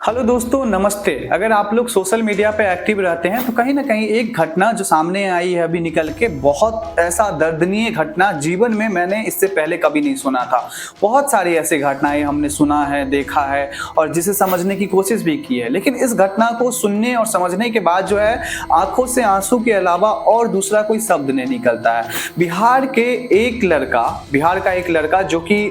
Hello दोस्तों, नमस्ते। अगर आप लोग सोशल मीडिया पे एक्टिव रहते हैं तो कहीं ना कहीं एक घटना जो सामने आई है अभी निकल के, बहुत ऐसा दर्दनीय घटना जीवन में मैंने इससे पहले कभी नहीं सुना था। बहुत सारी ऐसी घटनाएं हमने सुना है, देखा है और जिसे समझने की कोशिश भी की है, लेकिन इस घटना को सुनने और समझने के बाद जो है आंखों से आंसू के अलावा और दूसरा कोई शब्द नहीं निकलता है। बिहार का एक लड़का जो कि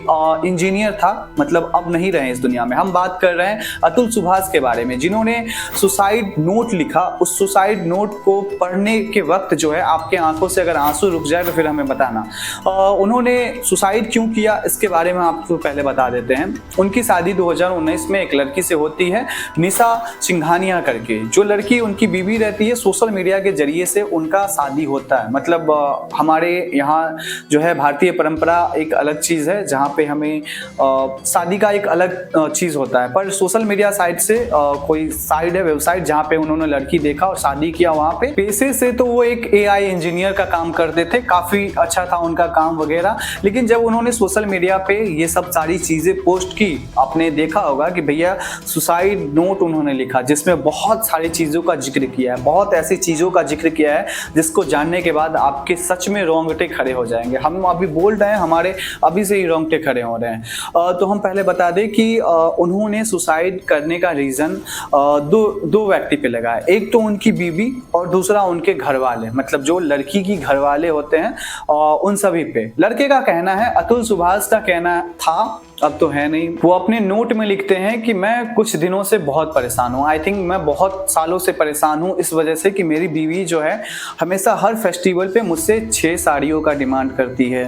इंजीनियर था, मतलब अब नहीं रहे इस दुनिया में। हम बात कर रहे हैं अतुल सुभाष के बारे में, जिन्होंने सुसाइड नोट लिखा। उस सुसाइड नोट को पढ़ने के वक्त जो है आपके आंखों से अगर आंसू रुक जाए तो फिर हमें बताना। उन्होंने सुसाइड क्यों किया इसके बारे में आपको पहले बता देते हैं। उनकी शादी 2019 में एक लड़की से होती है, निशा सिंघानिया करके। जो लड़की उनकी बीवी रहती है, सोशल मीडिया के जरिए से उनका शादी होता है। मतलब हमारे यहाँ जो है भारतीय परंपरा एक अलग चीज़ है, जहाँ पे हमें शादी का एक अलग चीज़ होता है, पर सोशल मीडिया साइट से कोई साइट है, वेबसाइट, जहाँ पे उन्होंने लड़की देखा और शादी किया। वहाँ पे पेशे से तो वो एक AI इंजीनियर का काम करते थे, काफ़ी अच्छा था उनका काम वगैरह। लेकिन जब उन्होंने सोशल मीडिया पे ये सब सारी चीज़ें पोस्ट की, आपने देखा होगा कि भैया सुसाइड नोट उन्होंने लिखा, जिसमें बहुत सारी चीज़ों का जिक्र किया है, बहुत ऐसी चीज़ों का जिक्र किया है जिसको जानने के बाद आपके सच में रोंगटे खड़े हो जाएंगे। हम अभी बोल रहे हैं, हमारे अभी से ही रोंगटे खड़े हो रहे हैं। तो हम पहले बता दें कि उन्होंने सुसाइड करने का रीज़न दो व्यक्ति पे लगा है। एक तो उनकी बीवी और दूसरा उनके घर वाले, मतलब जो लड़की की घर वाले होते हैं उन सभी पे। लड़के का कहना है, अतुल सुभाष का कहना था, अब तो है नहीं, वो अपने नोट में लिखते हैं कि मैं कुछ दिनों से बहुत परेशान हूँ। आई थिंक मैं बहुत सालों से परेशान हूँ इस वजह से कि मेरी बीवी जो है हमेशा हर फेस्टिवल पे मुझसे 6 साड़ियों का डिमांड करती है,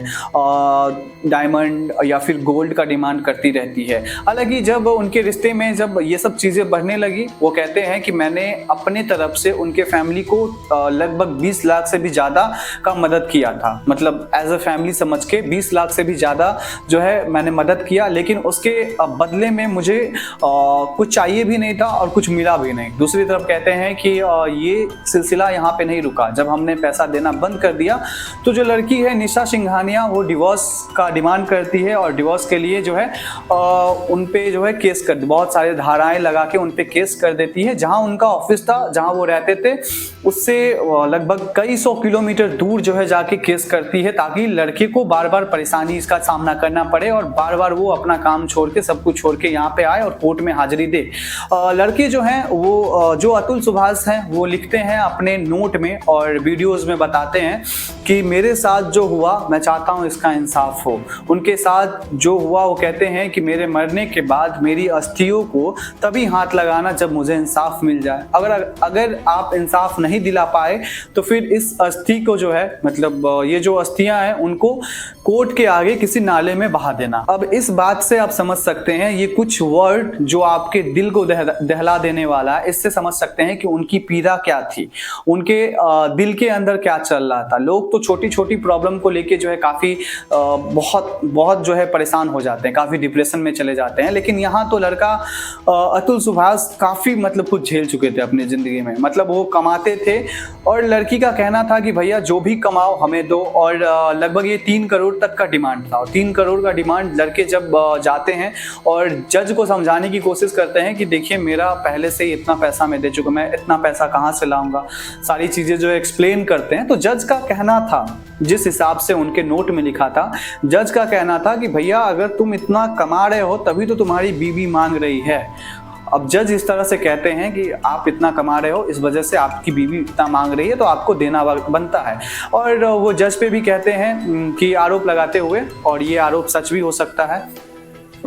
डायमंड या फिर गोल्ड का डिमांड करती रहती है। हालांकि जब उनके रिश्ते में जब ये सब चीज़ें बढ़ने लगी, वो कहते हैं कि मैंने अपने तरफ से उनके फैमिली को लगभग 20 लाख से भी ज़्यादा का मदद किया था। मतलब एज अ फैमिली समझ के 20 लाख से भी ज़्यादा जो है मैंने मदद किया, लेकिन उसके बदले में मुझे कुछ चाहिए भी नहीं था और कुछ मिला भी नहीं। दूसरी तरफ कहते हैं कि ये सिलसिला यहाँ पे नहीं रुका। जब हमने पैसा देना बंद कर दिया तो जो लड़की है निशा सिंघानिया, वो डिवोर्स का डिमांड करती है और डिवोर्स के लिए जो है उन पे जो है केस कर, बहुत सारे धाराएं लगा के उन पे केस कर देती है। जहाँ उनका ऑफिस था, जहाँ वो रहते थे, उससे लगभग कई 100 किलोमीटर दूर जो है जाके केस करती है, ताकि लड़के को बार बार परेशानी इसका सामना करना पड़े और बार बार वो अपना काम छोड़ के, सब कुछ छोड़ के यहाँ पे आए और कोर्ट में हाजिरी दे। लड़के जो हैं वो जो अतुल सुभाष हैं वो लिखते हैं अपने नोट में और वीडियोस में बताते हैं कि मेरे साथ जो हुआ मैं चाहता हूँ इसका इंसाफ हो। उनके साथ जो हुआ, वो कहते हैं कि मेरे मरने के बाद मेरी अस्थियों को तभी हाथ लगाना जब मुझे इंसाफ मिल जाए। अगर आप इंसाफ नहीं दिला पाए तो फिर इस अस्थि को जो है, मतलब ये जो अस्थियां हैं, उनको कोर्ट के आगे किसी नाले में बहा देना। अब इस बात से आप समझ सकते हैं, ये कुछ वर्ड जो आपके दिल को दहला देने वाला है, इससे समझ सकते हैं कि उनकी पीड़ा क्या थी, उनके दिल के अंदर क्या चल रहा था। लोग तो छोटी छोटी प्रॉब्लम को लेके जो है काफ़ी बहुत जो है परेशान हो जाते हैं, काफ़ी डिप्रेशन में चले जाते हैं। लेकिन यहाँ तो लड़का अतुल सुभाष काफ़ी मतलब कुछ झेल चुके थे अपनी ज़िंदगी में। मतलब वो कमाते थे और लड़की का कहना था कि भैया जो भी कमाओ हमें दो, और लगभग ये 3 करोड़ तक का डिमांड था। और 3 करोड़ का डिमांड लड़के जब जाते हैं और जज को समझाने की कोशिश करते हैं कि देखिए मेरा पहले से ही इतना पैसा मैं दे चुका, मैं इतना पैसा कहाँ से लाऊंगा, सारी चीज़ें जो एक्सप्लेन करते हैं। तो जज का कहना था, जिस हिसाब से उनके नोट में लिखा था, जज का कहना था कि भैया अगर तुम इतना कमा रहे हो तभी तो तुम्हारी बीवी मांग रही है। अब जज इस तरह से कहते हैं कि आप इतना कमा रहे हो, इस वजह से आपकी बीवी इतना मांग रही है, तो आपको देना बनता है। और वो जज पे भी कहते हैं कि आरोप लगाते हुए, और ये आरोप सच भी हो सकता है,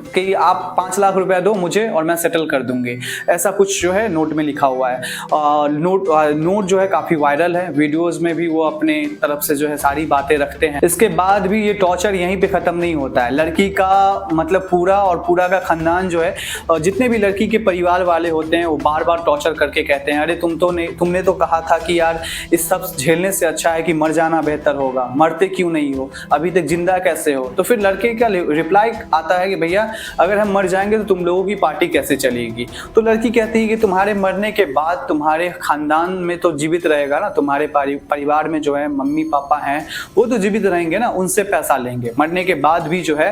कि आप 5 लाख रुपया दो मुझे और मैं सेटल कर दूंगी। ऐसा कुछ जो है नोट में लिखा हुआ है। नोट जो है काफ़ी वायरल है, वीडियोस में भी वो अपने तरफ से जो है सारी बातें रखते हैं। इसके बाद भी ये टॉर्चर यहीं पे ख़त्म नहीं होता है। लड़की का मतलब पूरा का खानदान जो है, जितने भी लड़की के परिवार वाले होते हैं, वो बार बार टॉर्चर करके कहते हैं, अरे तुमने तो कहा था कि यार इस सब झेलने से अच्छा है कि मर जाना बेहतर होगा, मरते क्यों नहीं हो, अभी तक जिंदा कैसे हो। तो फिर लड़के का रिप्लाई आता है कि भैया अगर हम मर जाएंगे तो तुम लोगों की पार्टी कैसे चलेगी। तो लड़की कहती है कि तुम्हारे मरने के बाद तुम्हारे खानदान में तो जीवित रहेगा ना, तुम्हारे परिवार में जो है मम्मी पापा हैं वो तो जीवित रहेंगे ना, उनसे पैसा लेंगे। मरने के बाद भी जो है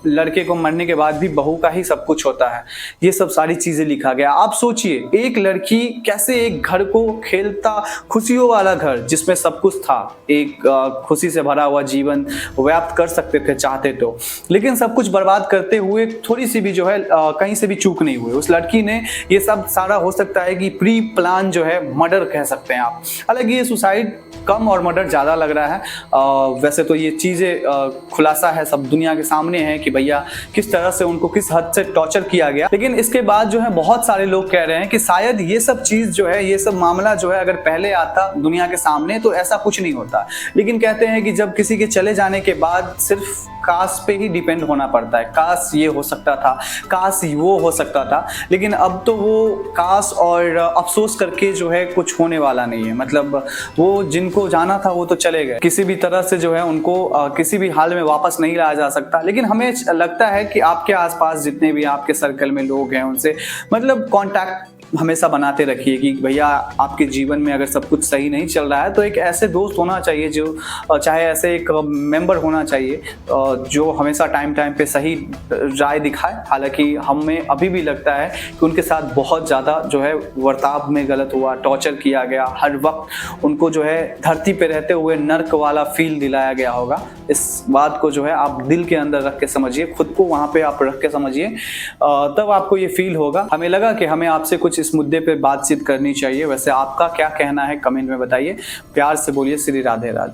लड़के को मरने के बाद भी बहू का ही सब कुछ होता है। ये सब सारी चीजें लिखा गया। आप सोचिए एक लड़की कैसे एक घर को खेलता, खुशियों वाला घर जिसमें सब कुछ था, एक खुशी से भरा हुआ जीवन व्याप्त कर सकते थे चाहते तो, लेकिन सब कुछ बर्बाद करते हुए थोड़ी सी भी जो है कहीं से भी चूक नहीं हुई उस लड़की ने। ये सब सारा हो सकता है कि प्री प्लान जो है मर्डर कह सकते हैं आप। हालांकि ये सुसाइड कम और मर्डर ज़्यादा लग रहा है। वैसे तो ये चीज़ें खुलासा है, सब दुनिया के सामने है कि भैया किस तरह से उनको किस हद से टॉर्चर किया गया। लेकिन इसके बाद जो है बहुत सारे लोग कह रहे हैं कि शायद ये सब चीज़ जो है, ये सब मामला जो है अगर पहले आता दुनिया के सामने तो ऐसा कुछ नहीं होता। लेकिन कहते हैं कि जब किसी के चले जाने के बाद सिर्फ काश पे ही डिपेंड होना पड़ता है, काश ये हो सकता था, काश वो हो सकता था। लेकिन अब तो वो काश और अफसोस करके जो है कुछ होने वाला नहीं है। मतलब वो जिनको जाना था वो तो चले गए, किसी भी तरह से जो है उनको किसी भी हाल में वापस नहीं लाया जा सकता। लेकिन हमें लगता है कि आपके आसपास जितने भी आपके सर्कल में लोग हैं उनसे मतलब कांटेक्ट हमेशा बनाते रखिए कि भैया आपके जीवन में अगर सब कुछ सही नहीं चल रहा है तो एक ऐसे दोस्त होना चाहिए जो चाहे ऐसे एक मेंबर होना चाहिए जो हमेशा टाइम पे सही राय दिखाए। हालांकि हमें अभी भी लगता है कि उनके साथ बहुत ज़्यादा जो है वर्ताव में गलत हुआ, टॉर्चर किया गया, हर वक्त उनको जो है धरती पे रहते हुए नर्क वाला फील दिलाया गया होगा। इस बात को जो है आप दिल के अंदर रख के समझिए, खुद को वहाँ पे आप रख के समझिए, तब आपको ये फील होगा। हमें लगा कि हमें आपसे कुछ इस मुद्दे पे बातचीत करनी चाहिए। वैसे आपका क्या कहना है कमेंट में बताइए। प्यार से बोलिए श्री राधे राधे।